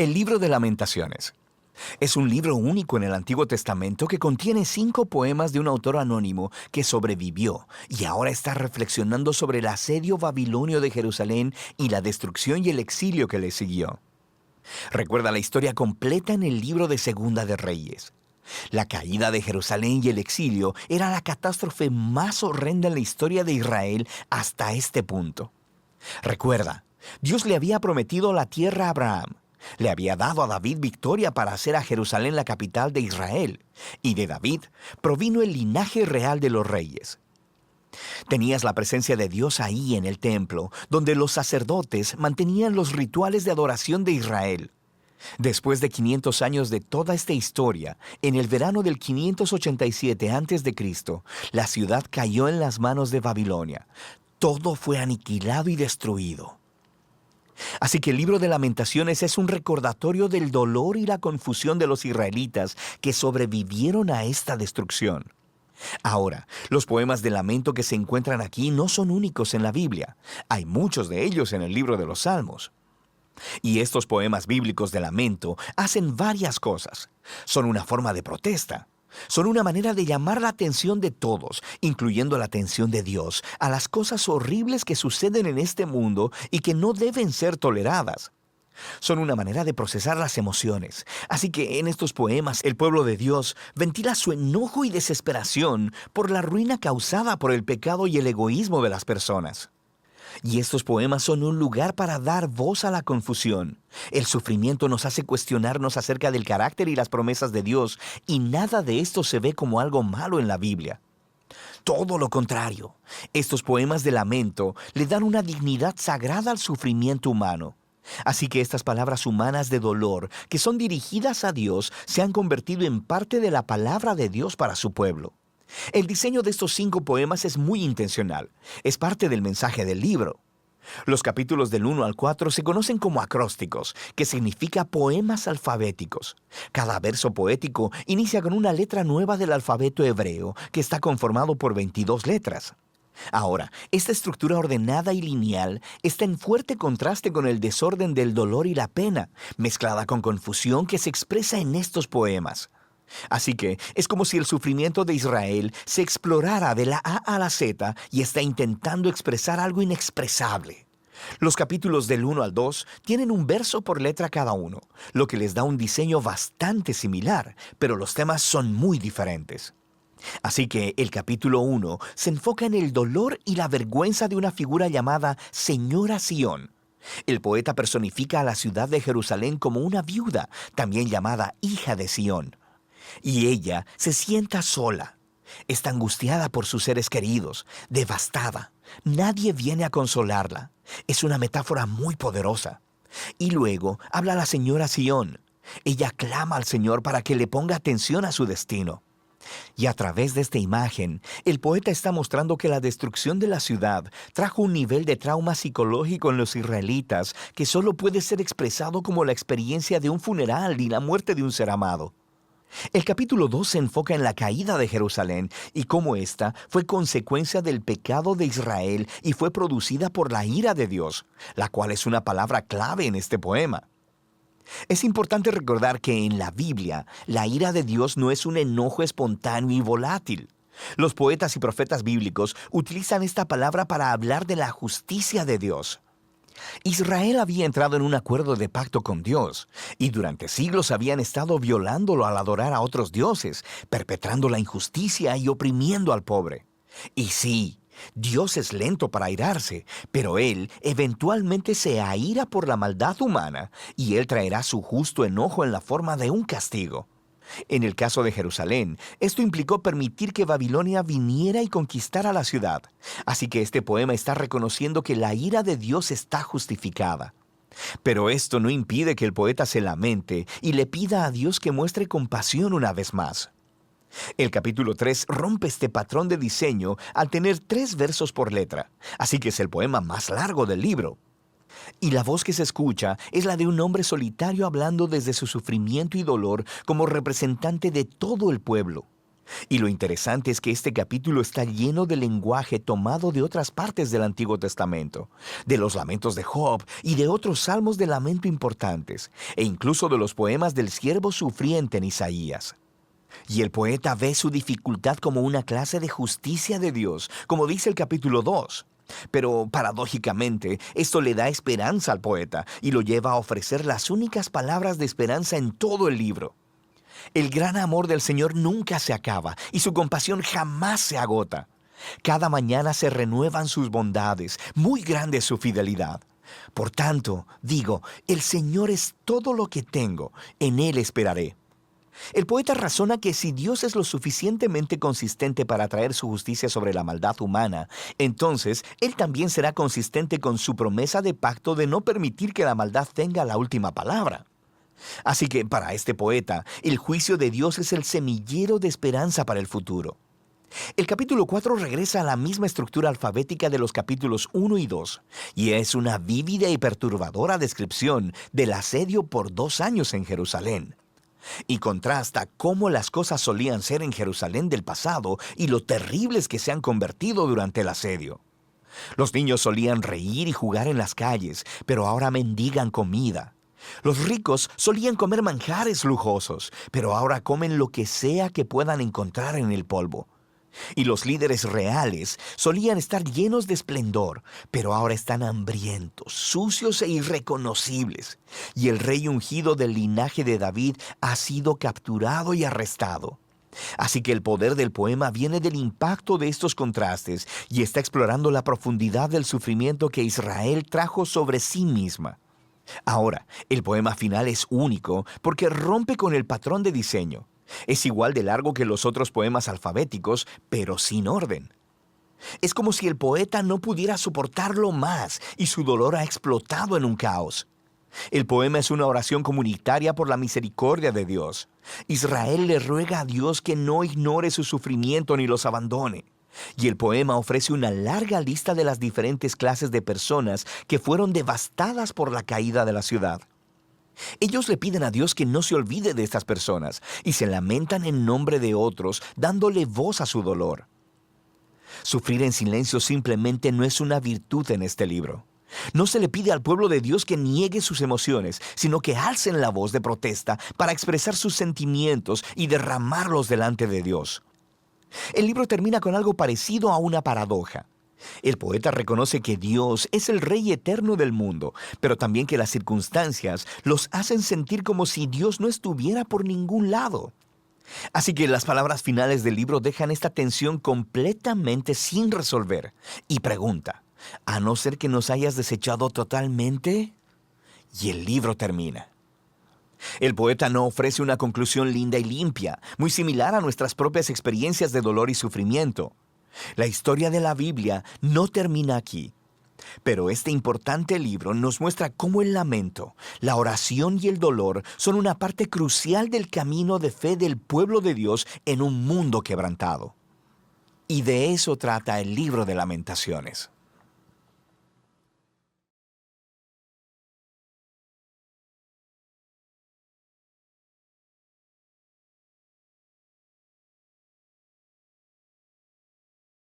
El libro de Lamentaciones. Es un libro único en el Antiguo Testamento que contiene 5 poemas de un autor anónimo que sobrevivió y ahora está reflexionando sobre el asedio babilonio de Jerusalén y la destrucción y el exilio que le siguió. Recuerda la historia completa en el libro de Segunda de Reyes. La caída de Jerusalén y el exilio era la catástrofe más horrenda en la historia de Israel hasta este punto. Recuerda, Dios le había prometido la tierra a Abraham. Le había dado a David victoria para hacer a Jerusalén la capital de Israel, y de David provino el linaje real de los reyes. Tenías la presencia de Dios ahí en el templo, donde los sacerdotes mantenían los rituales de adoración de Israel. Después de 500 años de toda esta historia, en el verano del 587 a.C., la ciudad cayó en las manos de Babilonia. Todo fue aniquilado y destruido. Así que el libro de Lamentaciones es un recordatorio del dolor y la confusión de los israelitas que sobrevivieron a esta destrucción. Ahora, los poemas de lamento que se encuentran aquí no son únicos en la Biblia. Hay muchos de ellos en el libro de los Salmos. Y estos poemas bíblicos de lamento hacen varias cosas. Son una forma de protesta. Son una manera de llamar la atención de todos, incluyendo la atención de Dios, a las cosas horribles que suceden en este mundo y que no deben ser toleradas. Son una manera de procesar las emociones. Así que en estos poemas el pueblo de Dios ventila su enojo y desesperación por la ruina causada por el pecado y el egoísmo de las personas. Y estos poemas son un lugar para dar voz a la confusión. El sufrimiento nos hace cuestionarnos acerca del carácter y las promesas de Dios, y nada de esto se ve como algo malo en la Biblia. Todo lo contrario, estos poemas de lamento le dan una dignidad sagrada al sufrimiento humano. Así que estas palabras humanas de dolor, que son dirigidas a Dios, se han convertido en parte de la palabra de Dios para su pueblo. El diseño de estos 5 poemas es muy intencional. Es parte del mensaje del libro. Los capítulos del 1 al 4 se conocen como acrósticos, que significa poemas alfabéticos. Cada verso poético inicia con una letra nueva del alfabeto hebreo, que está conformado por 22 letras. Ahora, esta estructura ordenada y lineal está en fuerte contraste con el desorden del dolor y la pena, mezclada con confusión que se expresa en estos poemas. Así que es como si el sufrimiento de Israel se explorara de la A a la Z y está intentando expresar algo inexpresable. Los capítulos del 1 al 2 tienen un verso por letra cada uno, lo que les da un diseño bastante similar, pero los temas son muy diferentes. Así que el capítulo 1 se enfoca en el dolor y la vergüenza de una figura llamada Señora Sión. El poeta personifica a la ciudad de Jerusalén como una viuda, también llamada hija de Sión. Y ella se sienta sola. Está angustiada por sus seres queridos, devastada. Nadie viene a consolarla. Es una metáfora muy poderosa. Y luego habla la señora Sión. Ella clama al Señor para que le ponga atención a su destino. Y a través de esta imagen, el poeta está mostrando que la destrucción de la ciudad trajo un nivel de trauma psicológico en los israelitas que solo puede ser expresado como la experiencia de un funeral y la muerte de un ser amado. El capítulo 2 se enfoca en la caída de Jerusalén y cómo ésta fue consecuencia del pecado de Israel y fue producida por la ira de Dios, la cual es una palabra clave en este poema. Es importante recordar que en la Biblia, la ira de Dios no es un enojo espontáneo y volátil. Los poetas y profetas bíblicos utilizan esta palabra para hablar de la justicia de Dios. Israel había entrado en un acuerdo de pacto con Dios, y durante siglos habían estado violándolo al adorar a otros dioses, perpetrando la injusticia y oprimiendo al pobre. Y sí, Dios es lento para airarse, pero Él eventualmente se aira por la maldad humana, y Él traerá su justo enojo en la forma de un castigo. En el caso de Jerusalén, esto implicó permitir que Babilonia viniera y conquistara la ciudad. Así que este poema está reconociendo que la ira de Dios está justificada. Pero esto no impide que el poeta se lamente y le pida a Dios que muestre compasión una vez más. El capítulo 3 rompe este patrón de diseño al tener 3 versos por letra, así que es el poema más largo del libro. Y la voz que se escucha es la de un hombre solitario hablando desde su sufrimiento y dolor como representante de todo el pueblo. Y lo interesante es que este capítulo está lleno de lenguaje tomado de otras partes del Antiguo Testamento, de los lamentos de Job y de otros salmos de lamento importantes, e incluso de los poemas del siervo sufriente en Isaías. Y el poeta ve su dificultad como una clase de justicia de Dios, como dice el capítulo 2. Pero paradójicamente, esto le da esperanza al poeta y lo lleva a ofrecer las únicas palabras de esperanza en todo el libro. El gran amor del Señor nunca se acaba y su compasión jamás se agota. Cada mañana se renuevan sus bondades, muy grande es su fidelidad. Por tanto, digo, el Señor es todo lo que tengo, en Él esperaré. El poeta razona que si Dios es lo suficientemente consistente para traer su justicia sobre la maldad humana, entonces Él también será consistente con su promesa de pacto de no permitir que la maldad tenga la última palabra. Así que para este poeta, el juicio de Dios es el semillero de esperanza para el futuro. El capítulo 4 regresa a la misma estructura alfabética de los capítulos 1 y 2, y es una vívida y perturbadora descripción del asedio por 2 años en Jerusalén. Y contrasta cómo las cosas solían ser en Jerusalén del pasado y lo terribles que se han convertido durante el asedio. Los niños solían reír y jugar en las calles, pero ahora mendigan comida. Los ricos solían comer manjares lujosos, pero ahora comen lo que sea que puedan encontrar en el polvo. Y los líderes reales solían estar llenos de esplendor, pero ahora están hambrientos, sucios e irreconocibles. Y el rey ungido del linaje de David ha sido capturado y arrestado. Así que el poder del poema viene del impacto de estos contrastes y está explorando la profundidad del sufrimiento que Israel trajo sobre sí misma. Ahora, el poema final es único porque rompe con el patrón de diseño. Es igual de largo que los otros poemas alfabéticos, pero sin orden. Es como si el poeta no pudiera soportarlo más y su dolor ha explotado en un caos. El poema es una oración comunitaria por la misericordia de Dios. Israel le ruega a Dios que no ignore su sufrimiento ni los abandone. Y el poema ofrece una larga lista de las diferentes clases de personas que fueron devastadas por la caída de la ciudad. Ellos le piden a Dios que no se olvide de estas personas y se lamentan en nombre de otros, dándole voz a su dolor. Sufrir en silencio simplemente no es una virtud en este libro. No se le pide al pueblo de Dios que niegue sus emociones, sino que alcen la voz de protesta para expresar sus sentimientos y derramarlos delante de Dios. El libro termina con algo parecido a una paradoja. El poeta reconoce que Dios es el Rey eterno del mundo, pero también que las circunstancias los hacen sentir como si Dios no estuviera por ningún lado. Así que las palabras finales del libro dejan esta tensión completamente sin resolver y pregunta, ¿a no ser que nos hayas desechado totalmente? Y el libro termina. El poeta no ofrece una conclusión linda y limpia, muy similar a nuestras propias experiencias de dolor y sufrimiento. La historia de la Biblia no termina aquí, pero este importante libro nos muestra cómo el lamento, la oración y el dolor son una parte crucial del camino de fe del pueblo de Dios en un mundo quebrantado. Y de eso trata el libro de Lamentaciones.